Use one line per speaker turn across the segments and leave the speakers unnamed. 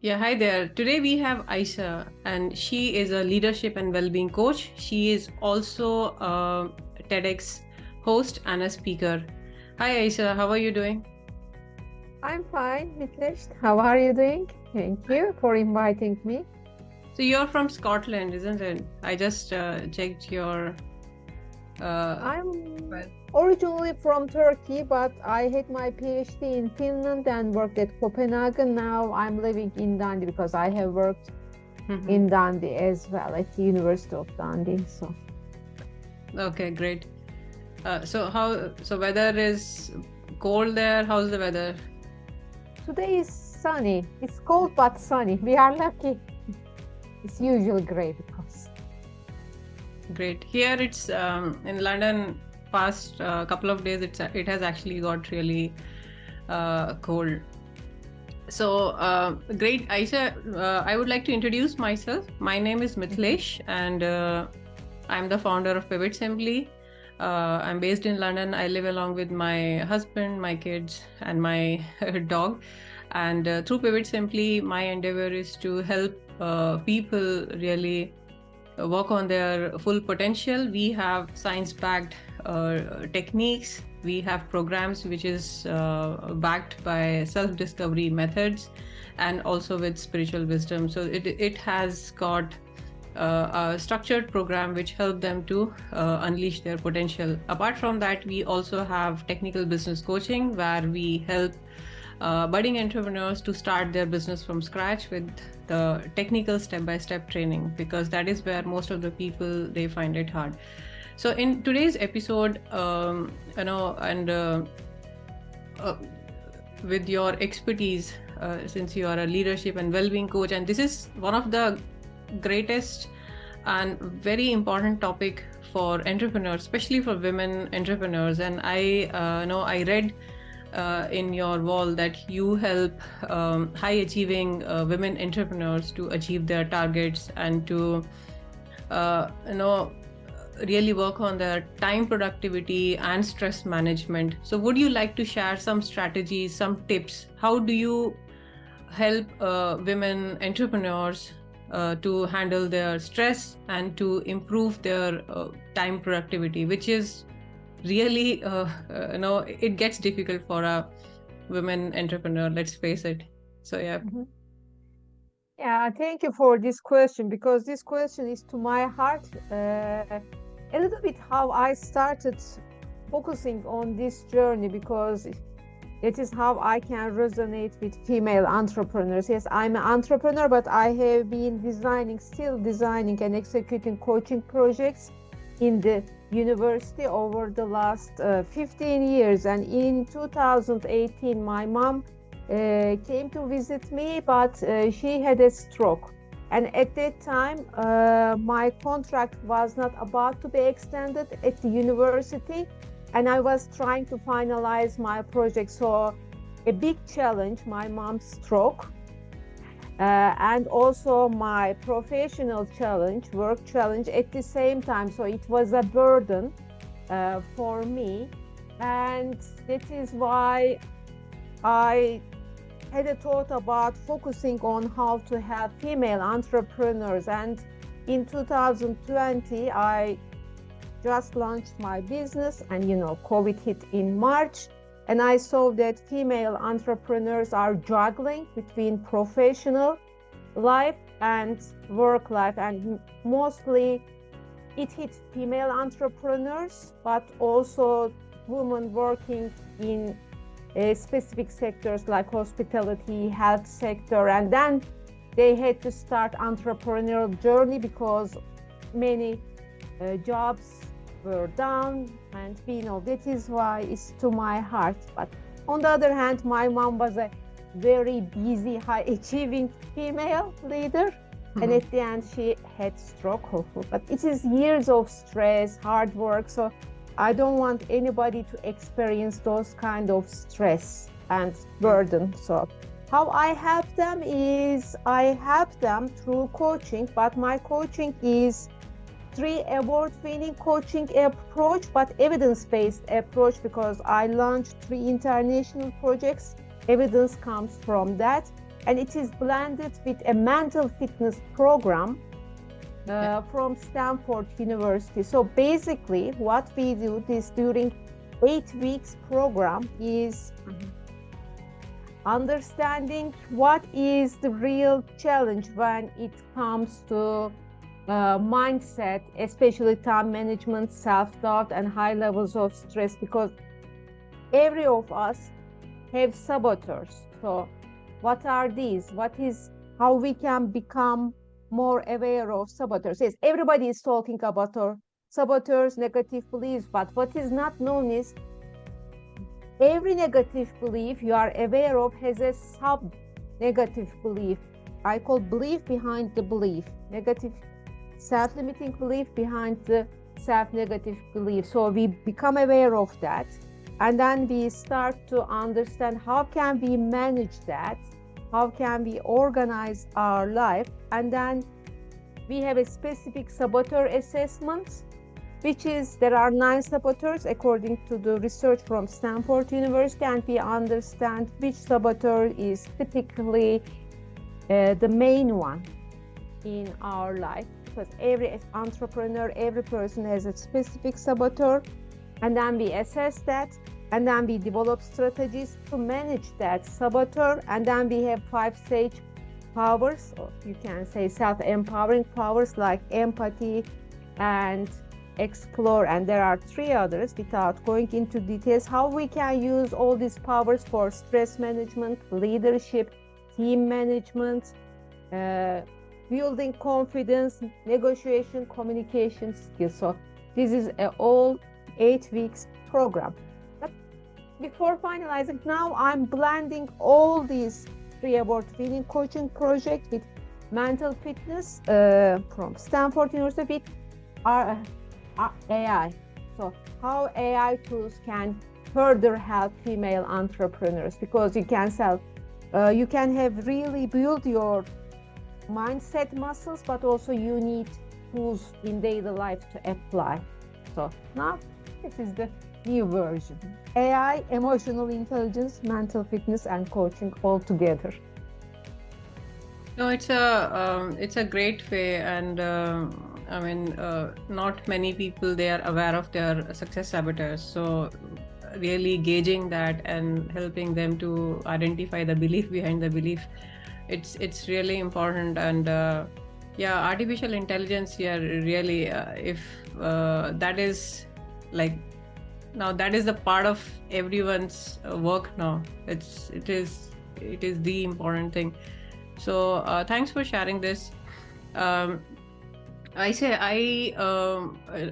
Yeah, hi there. Today we have Ayse, and she is a leadership and well-being coach. She is also a TEDx host and a speaker. Hi Ayse, how are you doing?
I'm fine, Mitlesh. How are you doing? Thank you for inviting me.
So you're from Scotland, isn't it? I just checked your
I'm
well.
originally from Turkey, but I had my PhD in Finland and worked at Copenhagen. Now I'm living in Dundee because I have worked
Mhm.
in Dundee as well at the University of Dundee. So
Okay, great. So weather is cold there. How's the weather?
today is sunny. It's cold but sunny. We are lucky. It's usually gray because.
Great. Here it's in London. Past couple of days, it has actually got really cold. So, great, Aisha. I would like to introduce myself. My name is
Mhm.
Mithlesh, and I'm the founder of PivotSimply. I'm based in London. I live along with my husband, my kids, and my dog. And through PivotSimply, my endeavor is to help people really work on their full potential. We have science-backed techniques. We have programs which is backed by self-discovery methods, and also with spiritual wisdom. So it has got a structured program which help them to unleash their potential. Apart from that, we also have technical business coaching where we help budding entrepreneurs to start their business from scratch with the technical step-by-step training, because that is where most of the people they find it hard. So in today's episode, and uh, with your expertise, since you are a leadership and well-being coach, and this is one of the greatest and very important topic for entrepreneurs, especially for women entrepreneurs. And I know I read in your wall that you help high achieving women entrepreneurs to achieve their targets and to really work on their time productivity and stress management. So would you like to share some strategies, some tips? How do you help women entrepreneurs to handle their stress and to improve their time productivity, which is really it gets difficult for a women entrepreneur, let's face it. So yeah.
Mhm. Yeah, thank you for this question because this question is to my heart. A little bit how I started focusing on this journey because it is how I can resonate with female entrepreneurs. Yes, I'm an entrepreneur, but I have been still designing and executing coaching projects in the university over the last 15 years. And in 2018, my mom came to visit me, but she had a stroke. And at that time, my contract was not about to be extended at the university, and I was trying to finalize my project. So, a big challenge, my mom's stroke, and also my professional challenge, work challenge at the same time. So, it was a burden for me. And that is why I had a thought about focusing on how to help female entrepreneurs. And in 2020, I just launched my business, and COVID hit in March. And I saw that female entrepreneurs are juggling between professional life and work life, and mostly it hit female entrepreneurs, but also women working in specific sectors like hospitality, health sector, and then they had to start entrepreneurial journey because many jobs were down, and that is why it's to my heart. But on the other hand, my mom was a very busy, high achieving female leader, and
Mhm.
at the end she had stroke. But it is years of stress, hard work, so I don't want anybody to experience those kind of stress and
Mm.
burden. So how I help them is I help them through coaching, but my coaching is three award-winning coaching approach, but evidence-based approach, because I launched three international projects. Evidence comes from that. and it is blended with a mental fitness program from Stanford University. So basically, what we do this during 8 weeks program is understanding what is the real challenge when it comes to mindset, especially time management, self-doubt, and high levels of stress, because every of us have saboteurs. So what are these? How we can become more aware of saboteurs? Yes, everybody is talking about our saboteurs, negative beliefs, but what is not known is every negative belief you are aware of has a sub-negative belief. I call belief behind the belief. Negative self-limiting belief behind the self-negative belief. So we become aware of that, and then we start to understand how can we manage that, how can we organize our life, and then we have a specific saboteur assessment, which is there are 9 saboteurs according to the research from Stanford University, and we understand which saboteur is typically the main one in our life, because every entrepreneur, every person has a specific saboteur, and then we assess that, and then we develop strategies to manage that saboteur, and then we have 5 sage powers, or you can say self-empowering powers like empathy and explore, and there are 3 others without going into details, how we can use all these powers for stress management, leadership, team management, building confidence, negotiation, communication skills. So this is all 8 weeks program. But before finalizing, now I'm blending all these 3 award-winning coaching projects with mental fitness from Stanford University with AI. So how AI tools can further help female entrepreneurs, because you can have really build your mindset muscles, but also you need tools in daily life to apply. So now this is the new version. AI, emotional intelligence, mental fitness, and coaching all together.
No, it's a great way, and I mean, not many people, they are aware of their success saboteurs. So really gauging that and helping them to identify the belief behind the belief, it's really important. And yeah, artificial intelligence here really, if that is like, now that is the part of everyone's work now. It is the important thing. So thanks for sharing this.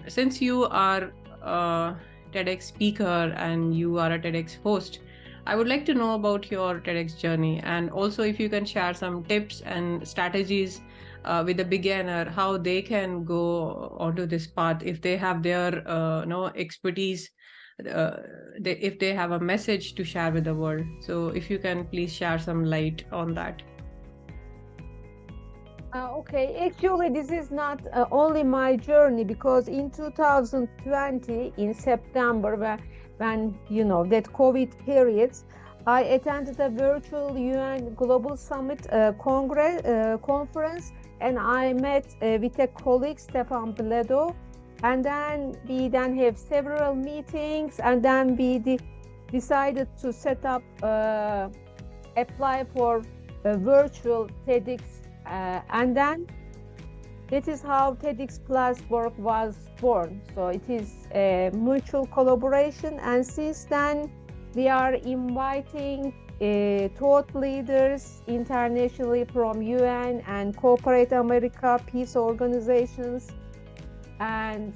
Since you are a TEDx speaker and you are a TEDx host, I would like to know about your TEDx journey, and also if you can share some tips and strategies with a beginner, how they can go onto this path if they have their expertise, if they have a message to share with the world. So if you can please share some light on that.
Okay, actually, this is not only my journey, because in 2020, in September, when that COVID period, I attended a virtual UN Global Summit conference, and I met with a colleague, Stefan Bledo, and then we have several meetings, and then we decided to set up, apply for a virtual TEDx. And then that is how TEDx Plus work was born. So it is a mutual collaboration, and since then we are inviting thought leaders internationally from UN and Corporate America, peace organizations, and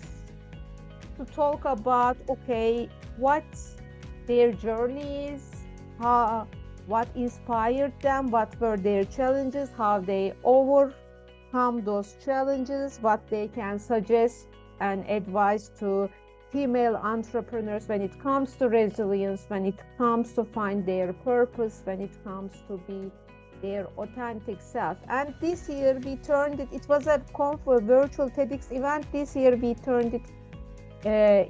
to talk about what their journey is, what inspired them, what were their challenges, how they overcome those challenges, what they can suggest and advise to female entrepreneurs when it comes to resilience, when it comes to find their purpose, when it comes to be their authentic self. And this year we turned it was a virtual TEDx event. This year we turned it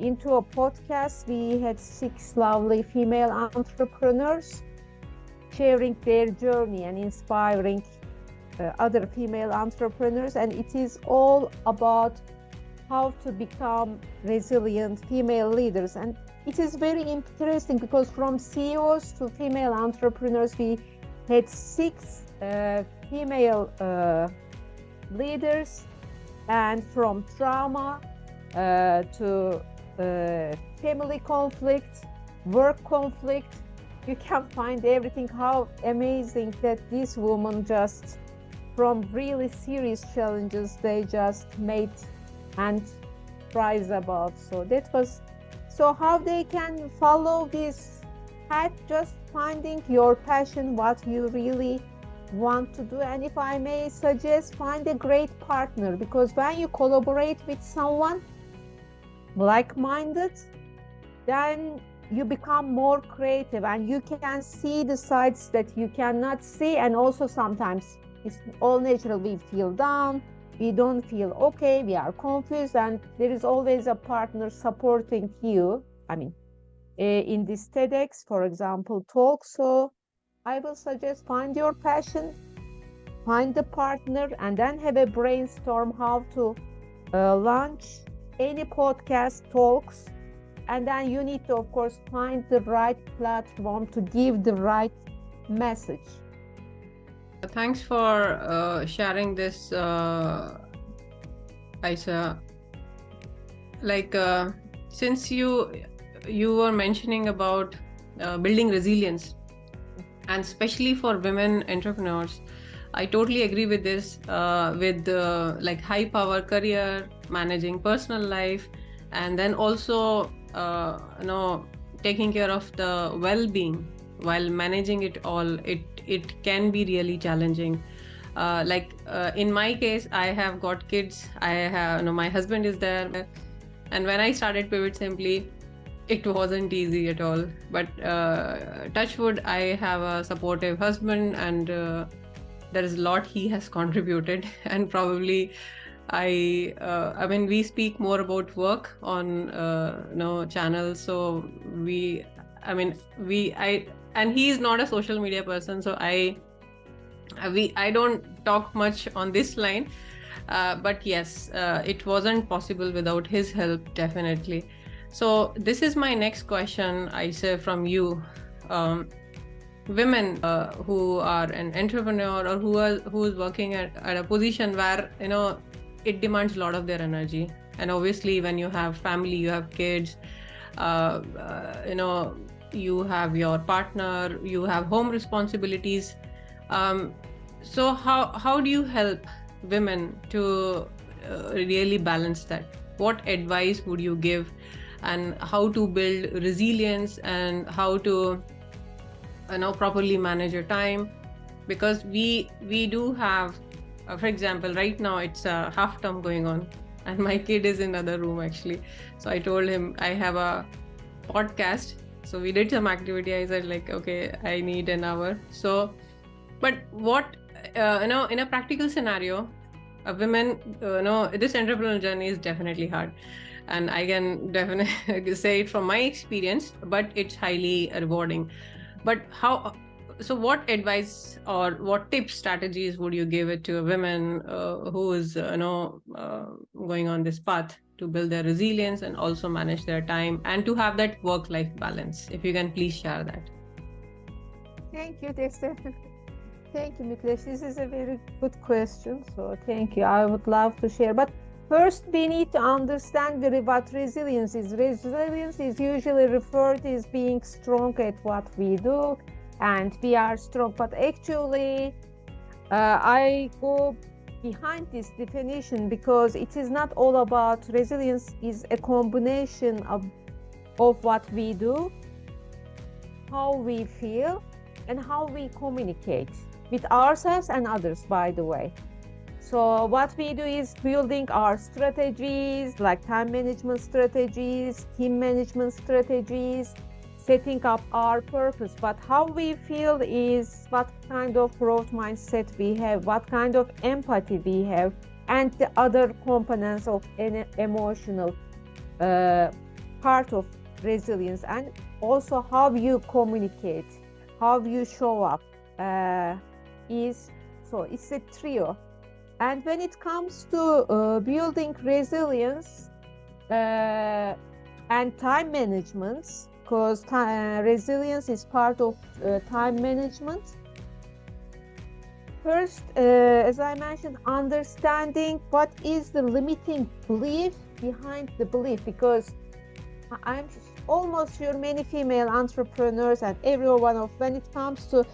into a podcast. We had 6 lovely female entrepreneurs sharing their journey and inspiring other female entrepreneurs. And it is all about how to become resilient female leaders. And it is very interesting because from CEOs to female entrepreneurs, we had 6 female leaders, and from trauma to family conflict, work conflict, you can find everything. How amazing that this woman just from really serious challenges they just made and rise above. So that was so how they can follow this path, just finding your passion, what you really want to do. And if I may suggest, find a great partner, because when you collaborate with someone like-minded, then you become more creative and you can see the sides that you cannot see. And also sometimes it's all natural, we feel down, we don't feel okay, we are confused, and there is always a partner supporting you. I mean, in this TEDx, for example, talk. So I will suggest find your passion, find the partner, and then have a brainstorm how to launch any podcast talks. And then you need to, of course, find the right platform to give the right message.
Thanks for sharing this, Ayse. Like, since you were mentioning about building resilience, and especially for women entrepreneurs, I totally agree with this. With like high power career, managing personal life, and then also taking care of the well-being while managing it all, it can be really challenging. In my case, I have got kids, I have my husband is there, and when I started Pivot Simply, it wasn't easy at all. But touch wood, I have a supportive husband, and there is a lot he has contributed. And probably I mean, we speak more about work on channel. So and he is not a social media person, so I don't talk much on this line. But yes, it wasn't possible without his help, definitely. So this is my next question, Ayse, from you. Women who are an entrepreneur or who is working at a position where it demands a lot of their energy, and obviously when you have family, you have kids, you have your partner, you have home responsibilities. So how do you help women to really balance that? What advice would you give, and how to build resilience, and how to properly manage your time? Because we do have, for example, right now it's a half term going on, and my kid is in another room actually. So I told him I have a podcast. So we did some activity. I said like, okay, I need an hour. So, but what in a practical scenario, a women, this entrepreneurial journey is definitely hard, and I can definitely say it from my experience. But it's highly rewarding. But so what advice or what tips, strategies would you give it to a woman who is going on this path to build their resilience and also manage their time and to have that work-life balance? If you can please share that.
Thank you, Dexter. Thank you, Miklesh. This is a very good question. So thank you. I would love to share. But first, we need to understand what resilience is. Resilience is usually referred to as being strong at what we do, and we are strong. But actually, I go behind this definition because it is not all about resilience. Is a combination of what we do, how we feel, and how we communicate with ourselves and others, by the way. So what we do is building our strategies, like time management strategies, team management strategies, setting up our purpose. But how we feel is what kind of growth mindset we have, what kind of empathy we have, and the other components of an emotional part of resilience, and also how you communicate how you show up is, so it's a trio. And when it comes to building resilience and time management, because resilience is part of time management. First, as I mentioned, understanding what is the limiting belief behind the belief, because I'm almost sure many female entrepreneurs and everyone of, when it comes to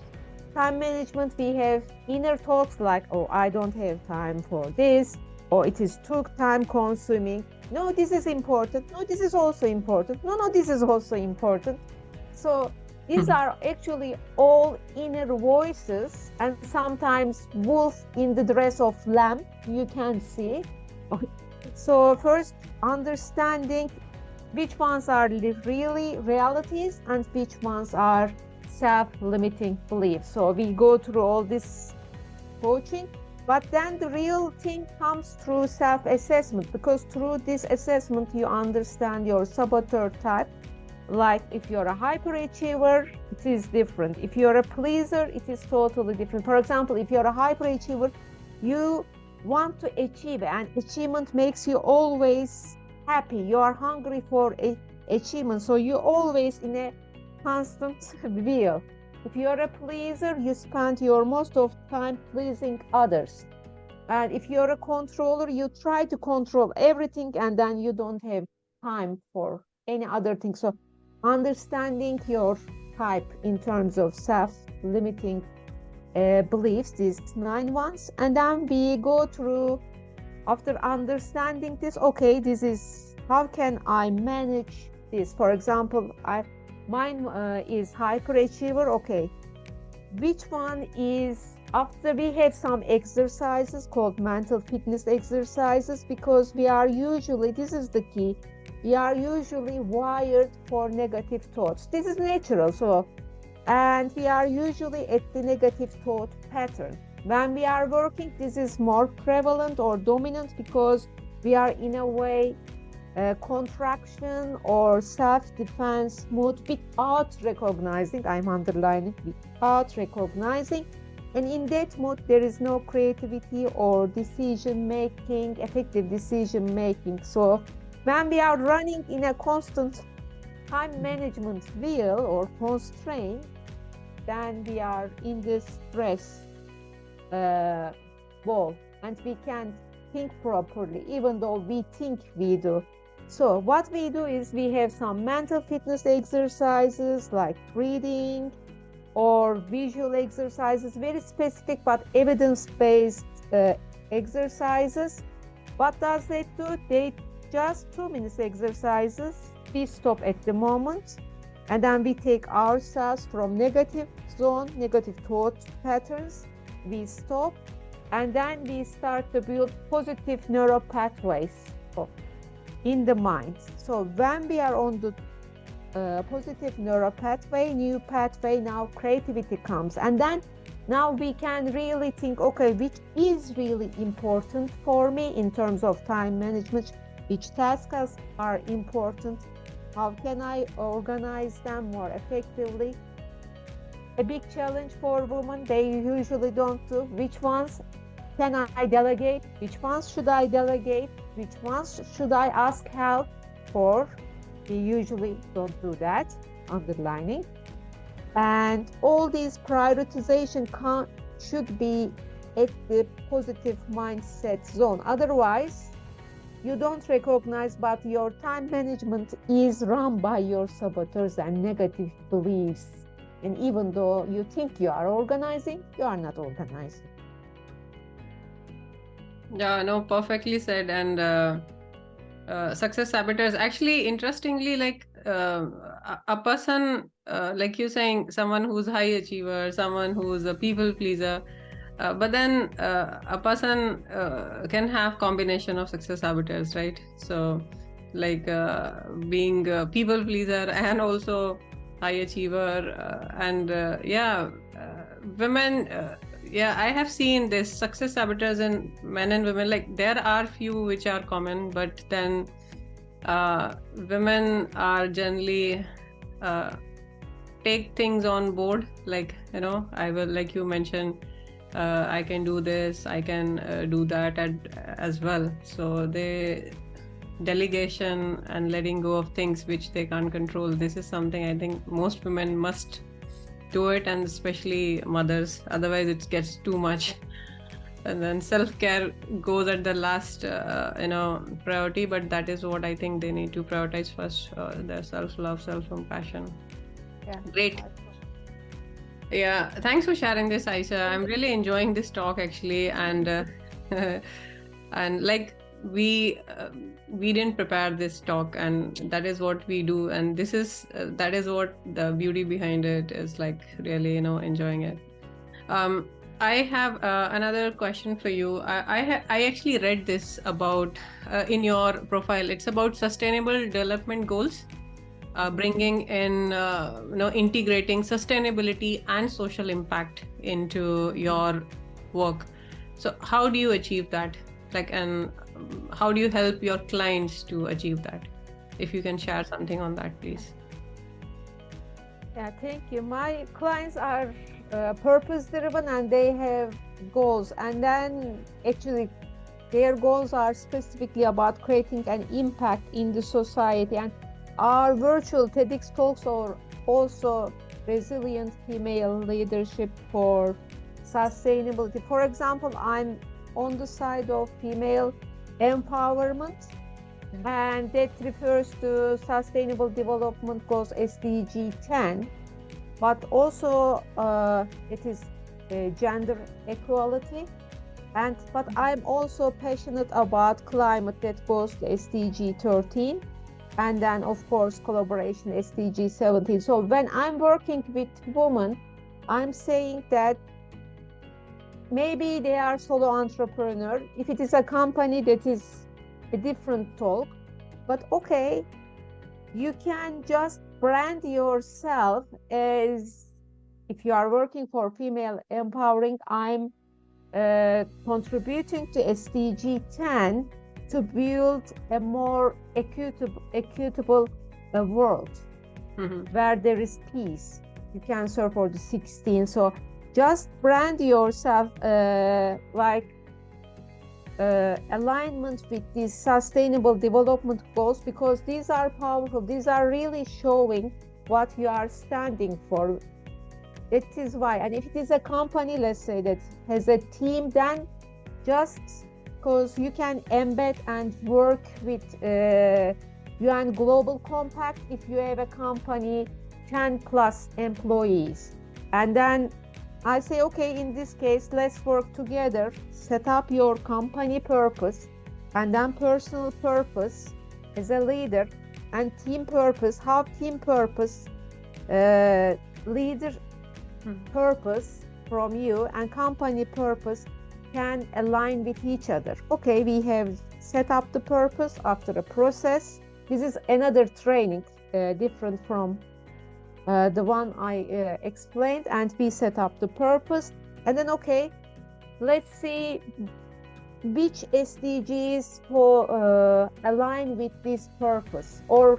time management, we have inner talks like, oh, I don't have time for this, or it is too time consuming. No, this is important. No, this is also important. No, this is also important. So these are actually all inner voices, and sometimes wolf in the dress of lamb, you can see. So first, understanding which ones are really realities and which ones are self-limiting beliefs. So we go through all this coaching, but then the real thing comes through self-assessment, because through this assessment you understand your saboteur type. Like if you're a hyperachiever, it is different. If you're a pleaser, it is totally different. For example, if you're a hyperachiever, you want to achieve, and achievement makes you always happy. You are hungry for achievement, so you're always in a constant wheel. If you're a pleaser, you spend your most of time pleasing others. And if you're a controller, you try to control everything, and then you don't have time for any other thing. So understanding your type in terms of self-limiting beliefs, these 9 ones, and then we go through, after understanding this, okay, this is, how can I manage this? For example, mine is hyperachiever. Okay, which one is, after we have some exercises called mental fitness exercises, because we are usually, this is the key, we are usually wired for negative thoughts. This is natural. So, and we are usually at the negative thought pattern. When we are working, this is more prevalent or dominant, because we are in a way contraction or self-defense mode without recognizing, I'm underlining, without recognizing. And in that mode, there is no creativity or decision making, effective decision making. So when we are running in a constant time management wheel or constraint, then we are in this stress ball, and we can't think properly, even though we think we do. So what we do is we have some mental fitness exercises like breathing or visual exercises, very specific but evidence-based exercises. What does that do? They just 2 minutes exercises. We stop at the moment, and then we take ourselves from negative zone, negative thought patterns. We stop, and then we start to build positive neural pathways in the mind. So when we are on the positive neural pathway, new pathway, now creativity comes, and then now we can really think, okay, which is really important for me in terms of time management, which tasks are important, how can I organize them more effectively. A big challenge for women, they usually don't do, which ones can I delegate, which ones should I delegate, which ones should I ask help for. We usually don't do that, underlining. And all these prioritization should be at the positive mindset zone. Otherwise, you don't recognize, but your time management is run by your saboteurs and negative beliefs. And even though you think you are organizing, you are not organizing.
Yeah, no, perfectly said. And success saboteurs, actually, interestingly, like a person, like you saying, someone who's high achiever, someone who's a people pleaser, but then a person can have combination of success saboteurs, right? So like being a people pleaser and also high achiever, women, I have seen this success saboteurs in men and women. Like there are few which are common, but then women are generally take things on board. Like, I will, like you mentioned, I can do this, I can do that as well. So delegation and letting go of things which they can't control, this is something I think most women must do it, and especially mothers. Otherwise it gets too much. And then self-care goes at the last priority, but that is what I think they need to prioritize first, their self-love, self-compassion.
Yeah.
Great. Yeah, thanks for sharing this, Ayse. I'm really enjoying this talk actually, and and like we didn't prepare this talk, and that is what we do, and this is that is what the beauty behind it is, like really enjoying it. I have another question for you. I actually read this about in your profile. It's about sustainable development goals, bringing in integrating sustainability and social impact into your work. So how do you achieve that? And how do you help your clients to achieve that? If you can share something on that, please.
Yeah, thank you. My clients are purpose driven and they have goals, and then actually their goals are specifically about creating an impact in the society. And our virtual TEDx talks are also resilient female leadership for sustainability. For example, I'm on the side of female empowerment, and that refers to Sustainable Development Goals SDG 10, but also it is gender equality. But I'm also passionate about climate, that goes to SDG 13, and then of course collaboration SDG 17. So when I'm working with women, I'm saying that maybe they are solo entrepreneur. If it is a company, that is a different talk. But okay, you can just brand yourself as, if you are working for female empowering, I'm contributing to SDG 10 to build a more equitable world where there is peace. You can serve for the 16. So just brand yourself alignment with these sustainable development goals, because these are powerful. These are really showing what you are standing for. It is why. And if it is a company, let's say, that has a team, then just because you can embed and work with UN Global Compact if you have a company 10 plus employees. And then I say, okay, in this case, let's work together, set up your company purpose, and then personal purpose as a leader, and team purpose, how team purpose, leader purpose from you and company purpose can align with each other. Okay, we have set up the purpose after a process. This is another training, different from the one I explained, and we set up the purpose. And then, okay, let's see which SDGs align with this purpose, or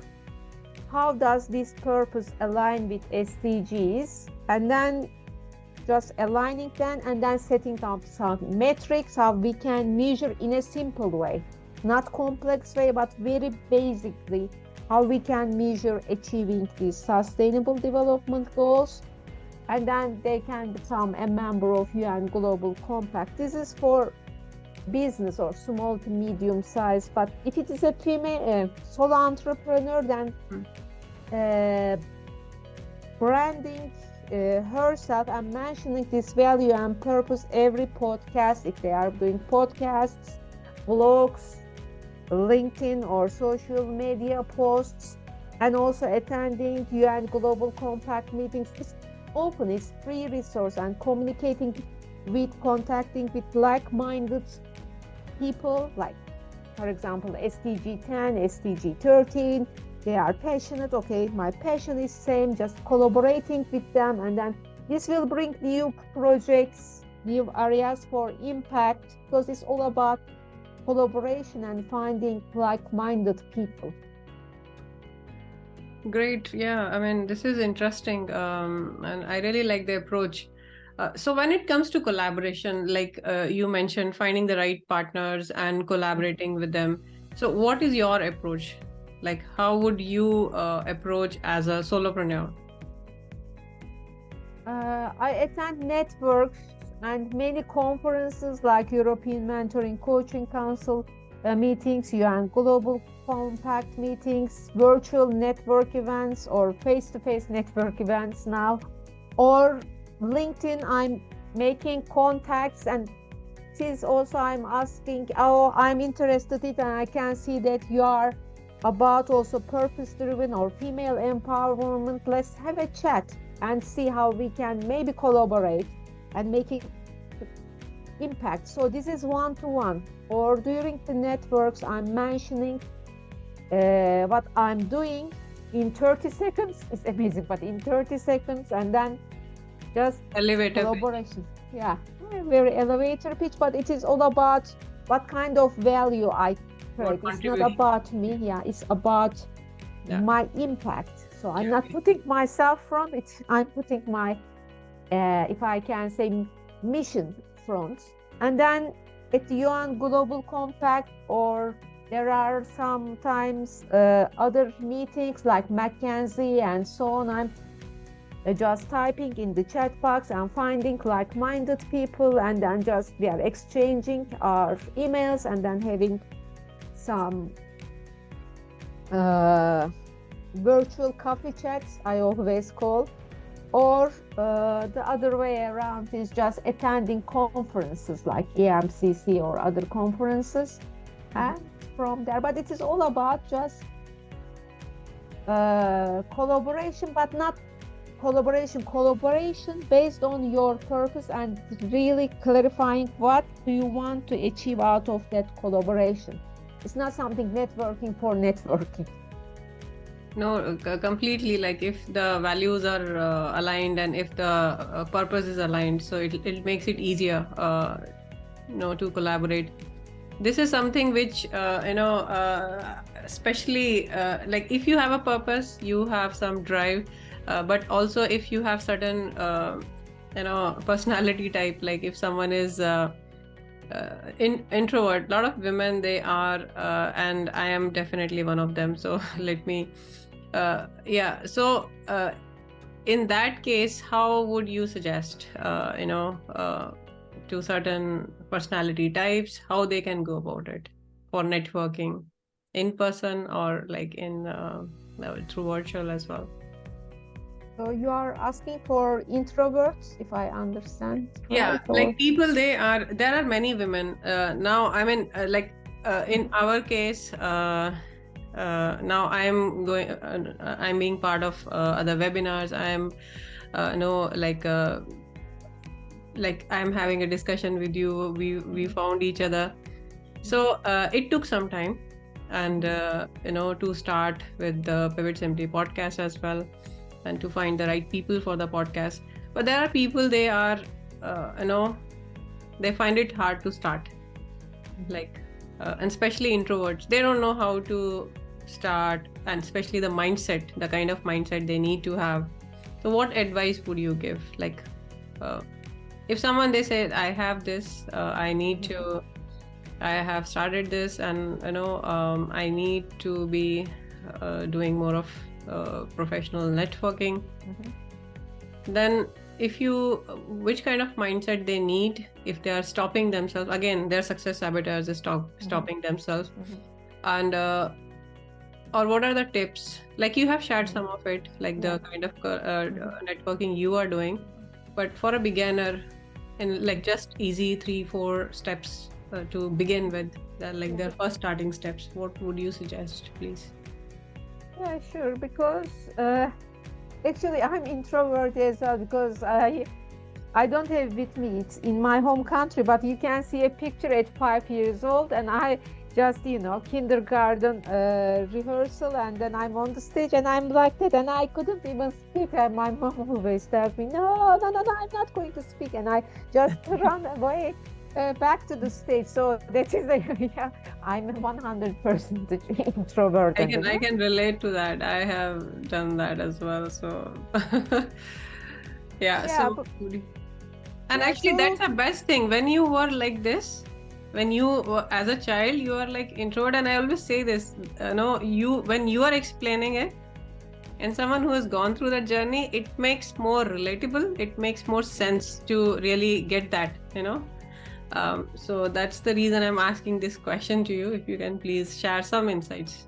how does this purpose align with SDGs, and then just aligning them, and then setting up some metrics how we can measure in a simple way, not complex way, but very basically how we can measure achieving these sustainable development goals, and then they can become a member of UN Global Compact. This is for business or small to medium size, but if it is a female solo entrepreneur, then branding herself and mentioning this value and purpose every podcast, if they are doing podcasts, blogs, LinkedIn or social media posts, and also attending UN Global Compact meetings. It's open, it's free resource, and contacting with like-minded people, like, for example, SDG 10, SDG 13, they are passionate. Okay, my passion is same, just collaborating with them, and then this will bring new projects, new areas for impact, because it's all about collaboration and finding like-minded people.
Great. Yeah. I mean, this is interesting. And I really like the approach. So when it comes to collaboration, like you mentioned, finding the right partners and collaborating with them. So what is your approach? Like, how would you approach as a solopreneur?
I attend networks and many conferences like European Mentoring Coaching Council meetings, UN Global Compact meetings, virtual network events, or face to face network events now. Or LinkedIn, I'm making contacts, and it is also I'm asking, oh, I'm interested in it, and I can see that you are about also purpose driven or female empowerment. Let's have a chat and see how we can maybe collaborate and make it impact. So this is one to one. Or during the networks, I'm mentioning what I'm doing in 30 seconds. It's amazing, but in 30 seconds, and then just
Elevator pitch.
collaboration. Yeah, very elevator pitch, but it is all about what kind of value I create.
What
It's not
contribution?
about me. Yeah, it's about
Yeah.
my impact. So I'm
Yeah.
not putting myself front. I'm putting my, if I can say, mission front. And then at the UN Global Compact, or there are sometimes other meetings like McKinsey and so on. I'm just typing in the chat box and finding like-minded people, and then just we are exchanging our emails and then having some virtual coffee chats, I always call. Or the other way around is just attending conferences like EMCC or other conferences, and from there. But it is all about just collaboration, but not collaboration based on your purpose, and really clarifying what do you want to achieve out of that collaboration. It's not something networking for networking.
No, completely. Like if the values are aligned and if the purpose is aligned, so it makes it easier, to collaborate. This is something which, especially like if you have a purpose, you have some drive, but also if you have certain, personality type, like if someone is introvert, a lot of women they are, and I am definitely one of them. So let me, yeah. So in that case, how would you suggest, to certain personality types, how they can go about it for networking in person or like in through virtual as well?
So you are asking for introverts, if I understand
Yeah,
right? Or...
like people, there are many women now. I mean, in our case, now I'm being part of other webinars. I'm like I'm having a discussion with you. We found each other. So it took some time, and to start with the PivotSimply podcast as well, and to find the right people for the podcast. But there are people, they are they find it hard to start, like and especially introverts, they don't know how to start, and especially the mindset, the kind of mindset they need to have. So what advice would you give? Like if someone, they say, I have this, I have started this, and I need to be doing more of professional networking. Then which kind of mindset they need if they are stopping themselves? Again, their success sabotage is stopping themselves. And or what are the tips? Like you have shared some of it, like the kind of networking you are doing, but for a beginner, in like just easy 3-4 steps to begin with, like their first starting steps, what would you suggest, please?
Yeah, sure. Because actually, I'm introvert as well, because I don't have with me. It's in my home country, but you can see a picture at 5 years old, and I just kindergarten rehearsal, and then I'm on the stage, and I'm like that, and I couldn't even speak. And my mom always tells me, no, I'm not going to speak, and I just run away. back to the stage. So that is yeah, I'm 100% introvert
I
and
can
then
I can relate to that. I have done that as well. So yeah,
yeah,
so
but
and
yeah,
actually that's
so
the best thing when you were like this, when you were, as a child you are like introvert, and I always say this, no, you when you are explaining it and someone who has gone through that journey, it makes more relatable, it makes more sense to really get that, so that's the reason I'm asking this question to you. If you can please share some insights.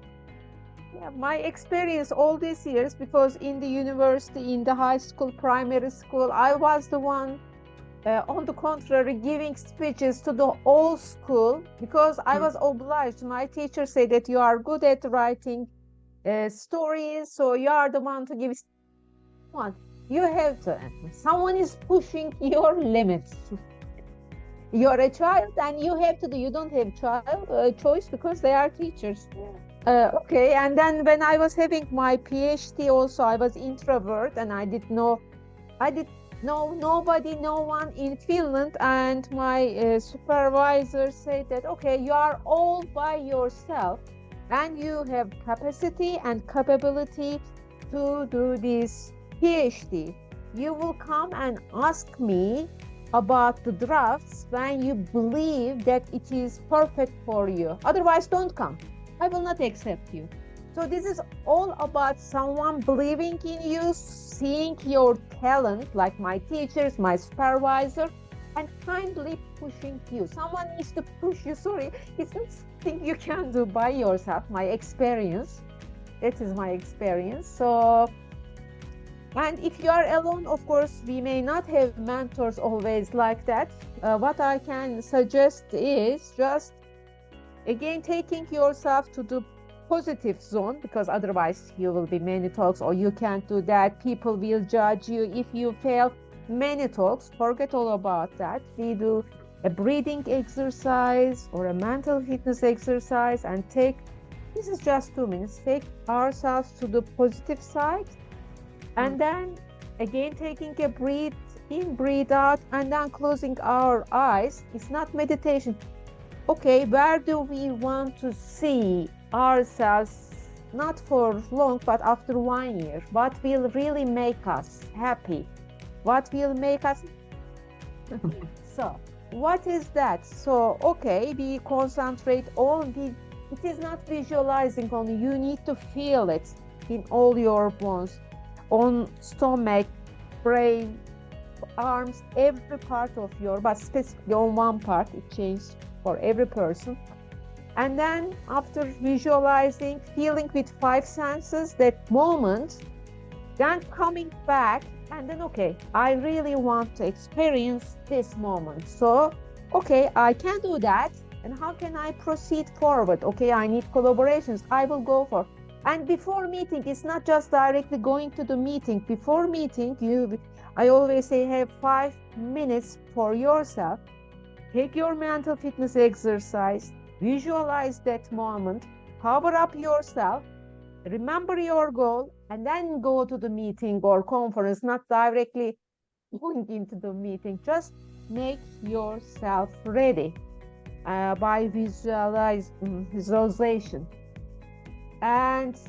yeah, my experience all these years, because in the university, in the high school, primary school, I was the one, on the contrary, giving speeches to the whole school because I
Hmm.
was obliged. My teacher said that you are good at writing stories, so you are the one to give one. You have to. Someone is pushing your limits. You're a child, and you have to do. You don't have child choice because they are teachers. Okay, and then when I was having my PhD, also I was introvert, and I did know nobody, no one in Finland, and my supervisor said that okay, you are all by yourself, and you have capacity and capability to do this PhD. You will come and ask me about the drafts when you believe that it is perfect for you. Otherwise, don't come. I will not accept you. So this is all about someone believing in you, seeing your talent, like my teachers, my supervisor, and kindly pushing you. Someone needs to push you. Sorry, it's not something you can do by yourself. My experience. It is my experience. So, and if you are alone, of course, we may not have mentors always like that. What I can suggest is just again taking yourself to the positive zone, because otherwise you will be many talks or you can't do that, people will judge you if you fail. Many talks, forget all about that. We do a breathing exercise or a mental fitness exercise and take, this is just 2 minutes, take ourselves to the positive side,
Hmm.
and then again taking a breathe in, breathe out, and then closing our eyes. It's not meditation. Okay, where do we want to see ourselves, not for long, but after 1 year? What will really make us happy? What will make us so? What is that? So, okay, we concentrate on the, it is not visualizing only, you need to feel it in all your bones, on stomach, brain, arms, every part of your, but specifically on one part, it changes for every person. And then after visualizing, feeling with five senses that moment, then coming back, and then okay, I really want to experience this moment. So, okay, I can do that. And how can I proceed forward? Okay, I need collaborations. I will go for. And before meeting, it's not just directly going to the meeting. Before meeting, I always say have 5 minutes for yourself. Take your mental fitness exercise, visualize that moment, power up yourself, remember your goal, and then go to the meeting or conference, not directly going into the meeting. Just make yourself ready by visualization. And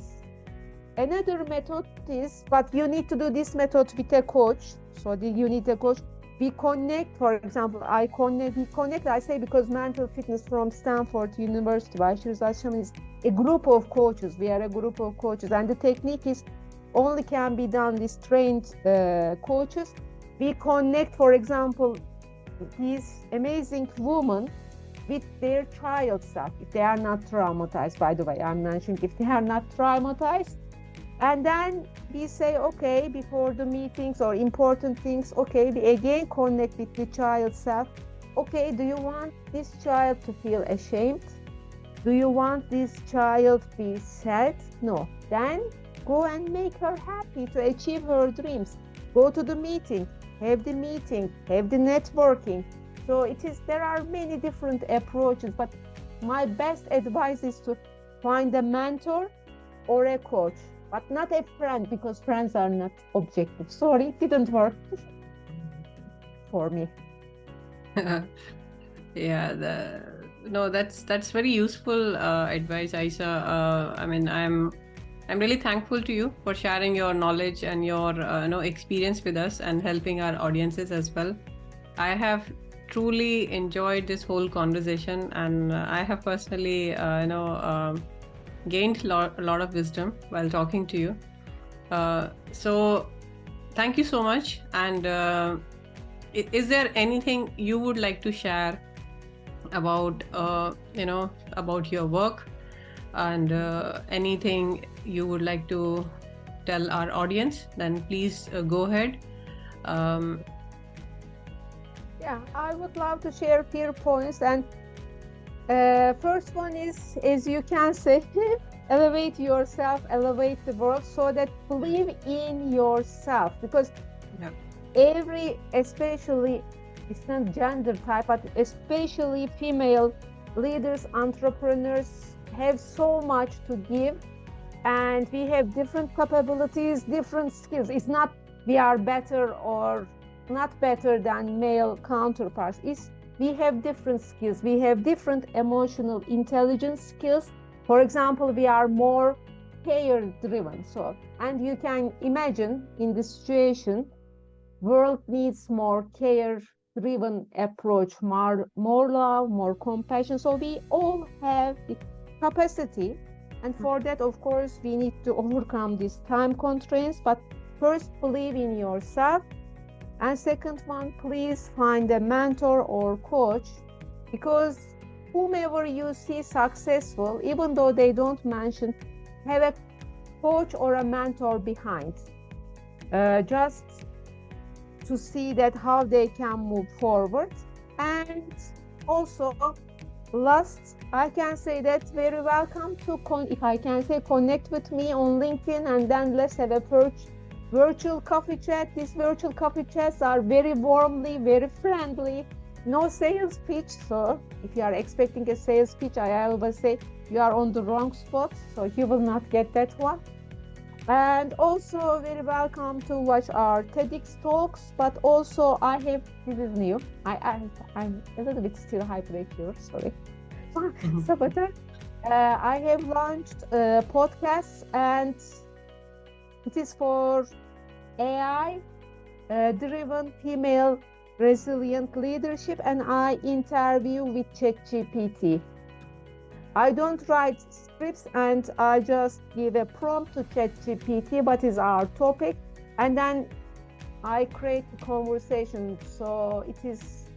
another method is, but you need to do this method with a coach. So you need a coach. We connect, for example, we connect, I say, because mental fitness from Stanford University, is a group of coaches. We are a group of coaches. And the technique is only can be done with trained coaches. We connect, for example, these amazing women with their child self, if they are not traumatized, by the way, I'm mentioning if they are not traumatized. And then we say, okay, before the meetings or important things, okay, we again connect with the child self. Okay, do you want this child to feel ashamed? Do you want this child to be sad? No. Then go and make her happy to achieve her dreams. Go to the meeting, have the networking. So there are many different approaches, but my best advice is to find a mentor or a coach, but not a friend, because friends are not objective. Sorry, it didn't work for me.
Yeah, no, that's very useful advice, Aisa. I mean, I'm really thankful to you for sharing your knowledge and your experience with us and helping our audiences as well. I have truly enjoyed this whole conversation, and I have personally gained a lot of wisdom while talking to you. So thank you so much. And is there anything you would like to share about about your work, and anything you would like to tell our audience? Then please go ahead. um,
Yeah, I would love to share few points. And first one is, as you can say, elevate yourself, elevate the world, so that believe in yourself. Because
yeah.
especially, it's not gender type, but especially female leaders, entrepreneurs have so much to give, and we have different capabilities, different skills. It's not we are better or not better than male counterparts. We have different skills. We have different emotional intelligence skills. For example, we are more care driven. And you can imagine in this situation, world needs more care driven approach, more love, more compassion. So we all have the capacity. And for that, of course, we need to overcome these time constraints. But first, believe in yourself. And second one, please find a mentor or coach, because whomever you see successful, even though they don't mention, have a coach or a mentor behind. Just to see that how they can move forward. And also, last, I can say that very welcome to, if I can say, connect with me on LinkedIn, and then let's have a virtual coffee chat. These virtual coffee chats are very warmly, very friendly, no sales pitch. So if you are expecting a sales pitch, I always say you are on the wrong spot, so you will not get that one. And also very welcome to watch our TEDx talks. But also this is new. I'm a little bit still hyper here, sorry. So, but I have launched podcasts, and it is for AI driven female resilient leadership, and I interview with ChatGPT. I don't write scripts, and I just give a prompt to ChatGPT, what is our topic, and then I create a conversation. So it is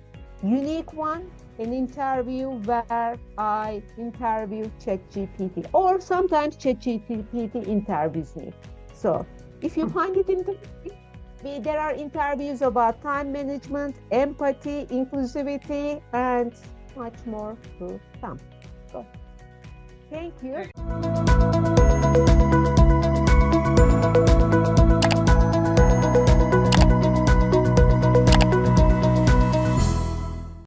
unique one, an interview where I interview ChatGPT, or sometimes ChatGPT interviews me. So if you find it interesting, there are interviews about time management, empathy, inclusivity, and much more to come. So thank you.